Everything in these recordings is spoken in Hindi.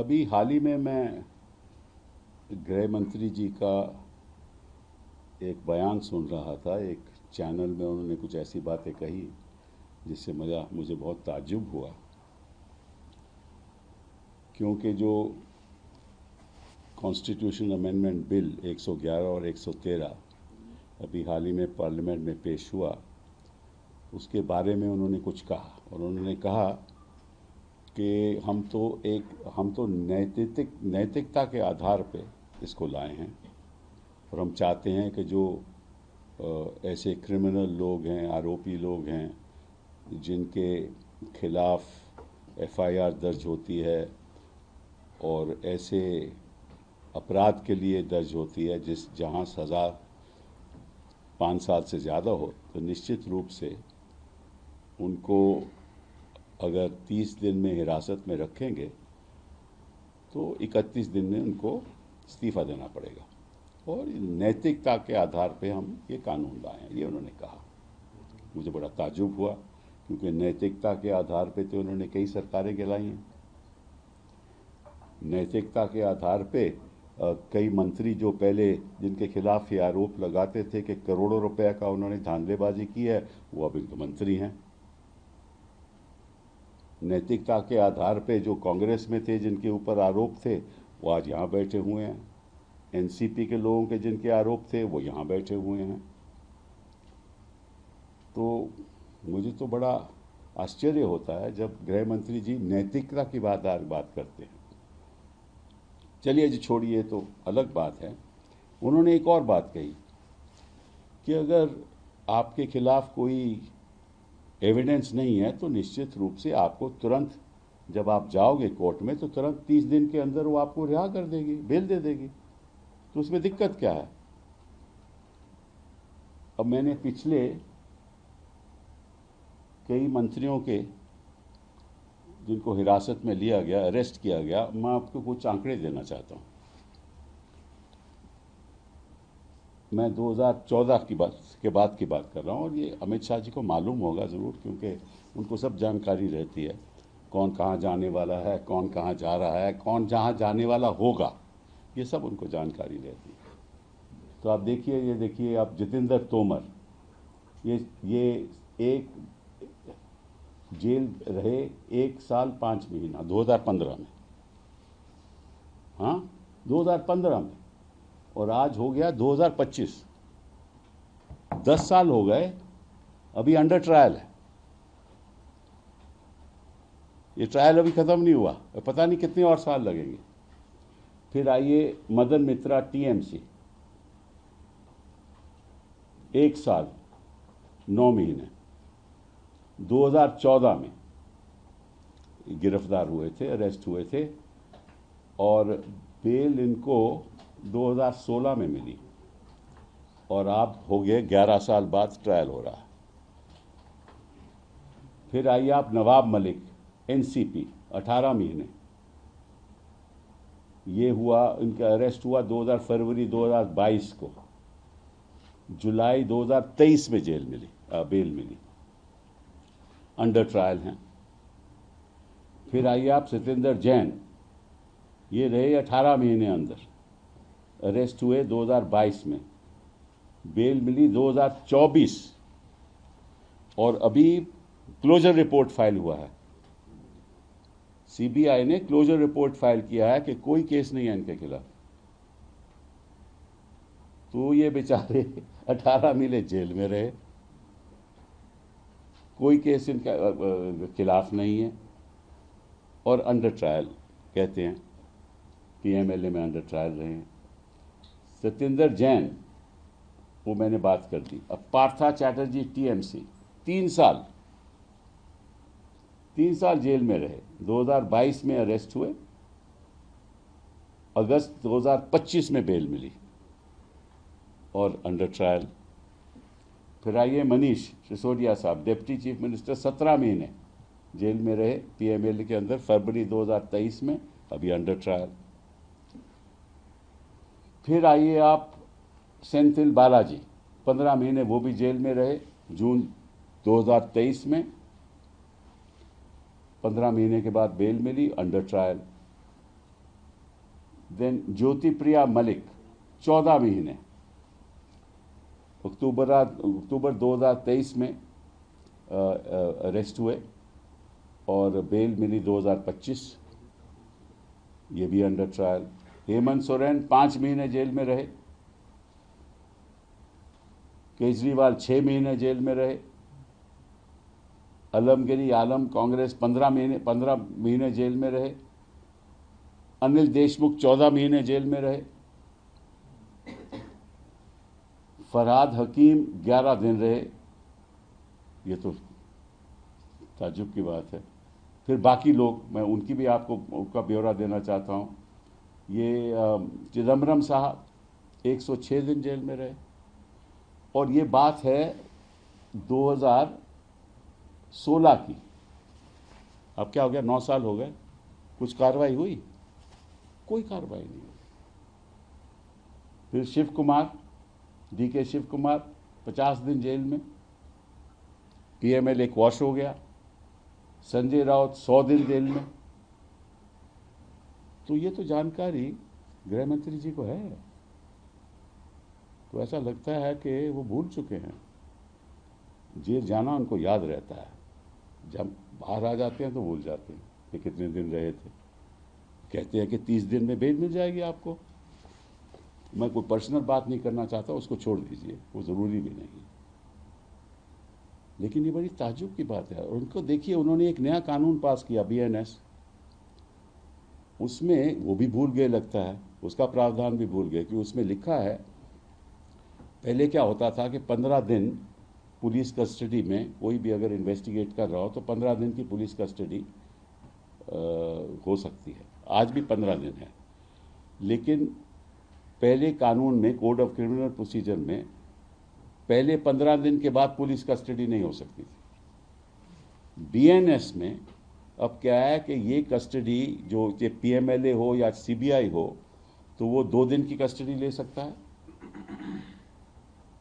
अभी हाल ही में मैं गृह मंत्री जी का एक बयान सुन रहा था। एक चैनल में उन्होंने कुछ ऐसी बातें कही जिससे मुझे बहुत ताज्जुब हुआ, क्योंकि जो कॉन्स्टिट्यूशन अमेंडमेंट बिल 111 और 113 अभी हाल ही में पार्लियामेंट में पेश हुआ, उसके बारे में उन्होंने कुछ कहा। और उन्होंने कहा कि हम तो नैतिकता के आधार पे इसको लाए हैं, और हम चाहते हैं कि जो ऐसे क्रिमिनल लोग हैं, आरोपी लोग हैं, जिनके खिलाफ एफआईआर दर्ज होती है और ऐसे अपराध के लिए दर्ज होती है जहां सज़ा 5 साल से ज़्यादा हो, तो निश्चित रूप से उनको अगर 30 दिन में हिरासत में रखेंगे तो 31 दिन में उनको इस्तीफ़ा देना पड़ेगा, और नैतिकता के आधार पे हम ये कानून लाए हैं, ये उन्होंने कहा। मुझे बड़ा ताज्जुब हुआ, क्योंकि नैतिकता के आधार पे तो उन्होंने कई सरकारें गिराई हैं। नैतिकता के आधार पे कई मंत्री जो पहले जिनके खिलाफ ये आरोप लगाते थे कि करोड़ों रुपए का उन्होंने धांधलेबाजी की है, वो अब इनके मंत्री हैं। नैतिकता के आधार पे जो कांग्रेस में थे, जिनके ऊपर आरोप थे, वो आज यहाँ बैठे हुए हैं। एनसीपी के लोगों के जिनके आरोप थे, वो यहाँ बैठे हुए हैं। तो मुझे तो बड़ा आश्चर्य होता है जब गृह मंत्री जी नैतिकता की बात करते हैं। चलिए जी, छोड़िए, तो अलग बात है। उन्होंने एक और बात कही कि अगर आपके खिलाफ कोई एविडेंस नहीं है तो निश्चित रूप से आपको तुरंत, जब आप जाओगे कोर्ट में, तो तुरंत 30 दिन के अंदर वो आपको रिहा कर देगी, बेल दे देगी। तो उसमें दिक्कत क्या है? अब मैंने पिछले कई मंत्रियों के जिनको हिरासत में लिया गया, अरेस्ट किया गया, मैं आपको कुछ आंकड़े देना चाहता हूँ। मैं 2014 की बात कर रहा हूँ, और ये अमित शाह जी को मालूम होगा ज़रूर, क्योंकि उनको सब जानकारी रहती है, कौन कहाँ जाने वाला है, कौन कहाँ जा रहा है, कौन जहाँ जाने वाला होगा, ये सब उनको जानकारी रहती है। तो आप देखिए, ये देखिए आप, जितेंद्र तोमर, ये एक जेल रहे 1 साल 5 महीना 2015 में, हाँ 2015 में, और आज हो गया 2025, 10 साल हो गए, अभी अंडर ट्रायल है। ये ट्रायल अभी ख़त्म नहीं हुआ, पता नहीं कितने और साल लगेंगे। फिर आइए मदन मित्रा, टीएमसी, 1 साल 9 महीने, 2014 में गिरफ्तार हुए थे, अरेस्ट हुए थे, और बेल इनको 2016 में मिली, और आप हो गए 11 साल बाद ट्रायल हो रहा है। फिर आइए आप नवाब मलिक, एनसीपी, 18 महीने, ये हुआ, इनका अरेस्ट हुआ फरवरी 2022 को, जुलाई 2023 में बेल मिली, अंडर ट्रायल हैं। फिर आइए आप सत्येंद्र जैन, ये रहे 18 महीने अंदर, अरेस्ट हुए 2022 में, बेल मिली 2024, और अभी क्लोजर रिपोर्ट फाइल हुआ है। सीबीआई ने क्लोजर रिपोर्ट फाइल किया है कि कोई केस नहीं है इनके खिलाफ। तो ये बेचारे 18 महीने जेल में रहे, कोई केस इनका खिलाफ नहीं है, और अंडर ट्रायल कहते हैं, पीएमएलए में अंडर ट्रायल रहे हैं। सत्येंद्र जैन, वो मैंने बात कर दी। अब पार्था चैटर्जी, टीएमसी, 3 साल जेल में रहे, 2022 में अरेस्ट हुए, अगस्त 2025 में बेल मिली, और अंडर ट्रायल। फिर आइए मनीष सिसोदिया साहब, डिप्टी चीफ मिनिस्टर, 17 महीने जेल में रहे पीएमएलए के अंदर, फरवरी 2023 में, अभी अंडर ट्रायल। फिर आइए आप सेंथिल बालाजी, 15 महीने वो भी जेल में रहे, जून 2023 में, 15 महीने के बाद बेल मिली, under trial. Then Jyotipriya Mallik 14 महीने, अक्टूबर 2023 में अरेस्ट हुए और बेल मिली 2025, ये भी अंडर ट्रायल। हेमंत सोरेन 5 महीने जेल में रहे, केजरीवाल 6 महीने जेल में रहे, अलमगिरी आलम कांग्रेस 15 महीने जेल में रहे, अनिल देशमुख 14 महीने जेल में रहे, फरहाद हकीम 11 दिन रहे। ये तो ताज्जुब की बात है। फिर बाकी लोग, मैं उनकी भी आपको उनका ब्यौरा देना चाहता हूँ। ये चिदम्बरम साहब 106 दिन जेल में रहे, और ये बात है 2016 की। अब क्या हो गया, 9 साल हो गए, कुछ कार्रवाई हुई? कोई कार्रवाई नहीं हुई। फिर शिव कुमार, DK शिव कुमार 50 दिन जेल में, PMLA क्वॉश हो गया। संजय राउत 100 दिन जेल में। तो ये तो जानकारी गृह मंत्री जी को है, तो ऐसा लगता है कि वो भूल चुके हैं। जेल जाना उनको याद रहता है, जब बाहर आ जाते हैं तो भूल जाते हैं कि कितने दिन रहे थे। कहते हैं कि 30 दिन में बेल मिल जाएगी आपको। मैं कोई पर्सनल बात नहीं करना चाहता, उसको छोड़ दीजिए, वो ज़रूरी भी नहीं है। लेकिन ये बड़ी ताज्जुब की बात है। और उनको देखिए, उन्होंने एक नया कानून पास किया, BNS, उसमें वो भी भूल गए लगता है, उसका प्रावधान भी भूल गए कि उसमें लिखा है, पहले क्या होता था कि 15 दिन पुलिस कस्टडी में कोई भी अगर इन्वेस्टिगेट कर रहा हो तो 15 दिन की पुलिस कस्टडी हो सकती है। आज भी 15 दिन है, लेकिन पहले कानून में, कोड ऑफ क्रिमिनल प्रोसीजर में, पहले 15 दिन के बाद पुलिस कस्टडी नहीं हो सकती थी। BNS में अब क्या है कि ये कस्टडी, जो ये PMLA हो या CBI हो, तो वो 2 दिन की कस्टडी ले सकता है।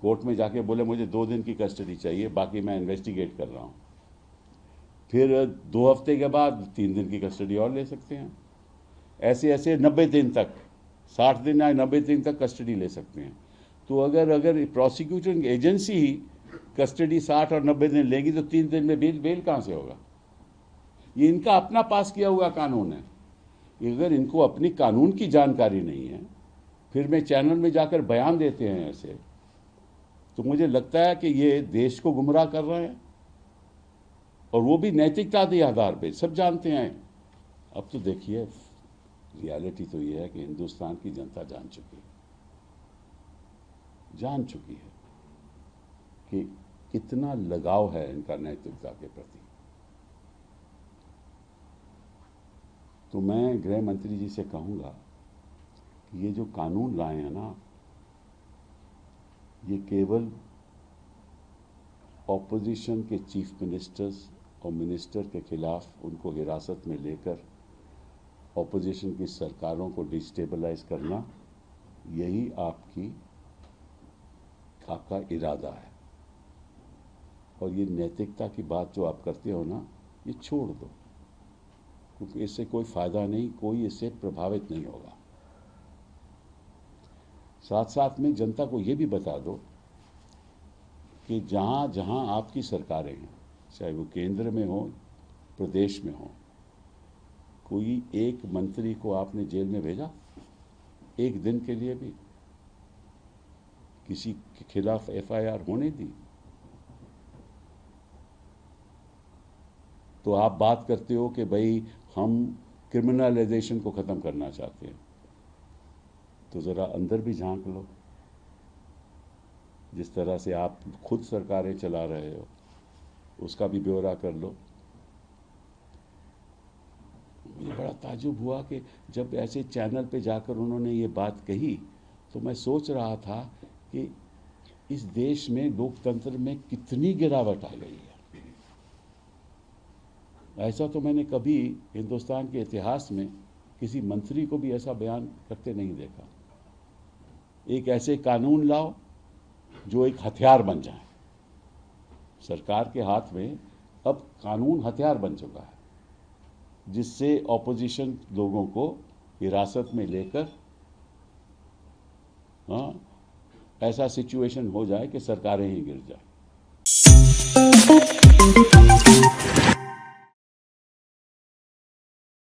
कोर्ट में जाके बोले मुझे 2 दिन की कस्टडी चाहिए, बाकी मैं इन्वेस्टिगेट कर रहा हूँ। फिर 2 हफ्ते के बाद 3 दिन की कस्टडी और ले सकते हैं। ऐसे ऐसे 90 दिन तक, 60 दिन या 90 दिन तक कस्टडी ले सकते हैं। तो अगर प्रोसिक्यूटिंग एजेंसी ही कस्टडी 60 और 90 दिन लेगी तो 3 दिन में बेल कहाँ से होगा? ये इनका अपना पास किया हुआ कानून है। अगर इनको अपनी कानून की जानकारी नहीं है, फिर में चैनल में जाकर बयान देते हैं ऐसे, तो मुझे लगता है कि ये देश को गुमराह कर रहे हैं, और वो भी नैतिकता के आधार पे। सब जानते हैं। अब तो देखिए, रियलिटी तो ये है कि हिंदुस्तान की जनता जान चुकी है कि कितना लगाव है इनका नैतिकता के प्रति। तो मैं गृह मंत्री जी से कहूँगा कि ये जो कानून लाए हैं ना, ये केवल ऑपोजिशन के चीफ मिनिस्टर्स और मिनिस्टर के खिलाफ उनको हिरासत में लेकर ऑपोजिशन की सरकारों को डिस्टेबलाइज करना, यही आपका इरादा है। और ये नैतिकता की बात जो आप करते हो ना, ये छोड़ दो, क्योंकि इससे कोई फ़ायदा नहीं, कोई इससे प्रभावित नहीं होगा। साथ साथ में जनता को ये भी बता दो कि जहाँ जहाँ आपकी सरकारें हैं, चाहे वो केंद्र में हो, प्रदेश में हो, कोई एक मंत्री को आपने जेल में भेजा एक दिन के लिए भी? किसी के खिलाफ FIR होने दी? तो आप बात करते हो कि भाई हम क्रिमिनलाइजेशन को ख़त्म करना चाहते हैं, तो ज़रा अंदर भी झांक लो। जिस तरह से आप खुद सरकारें चला रहे हो, उसका भी ब्यौरा कर लो। मुझे बड़ा ताज्जुब हुआ कि जब ऐसे चैनल पे जाकर उन्होंने ये बात कही, तो मैं सोच रहा था कि इस देश में लोकतंत्र में कितनी गिरावट आ गई है। ऐसा तो मैंने कभी हिंदुस्तान के इतिहास में किसी मंत्री को भी ऐसा बयान करते नहीं देखा। एक ऐसे कानून लाओ जो एक हथियार बन जाए। सरकार के हाथ में अब कानून हथियार बन चुका है, जिससे ऑपोजिशन लोगों को हिरासत में लेकर हाँ, ऐसा सिचुएशन हो जाए कि सरकारें ही गिर जाए।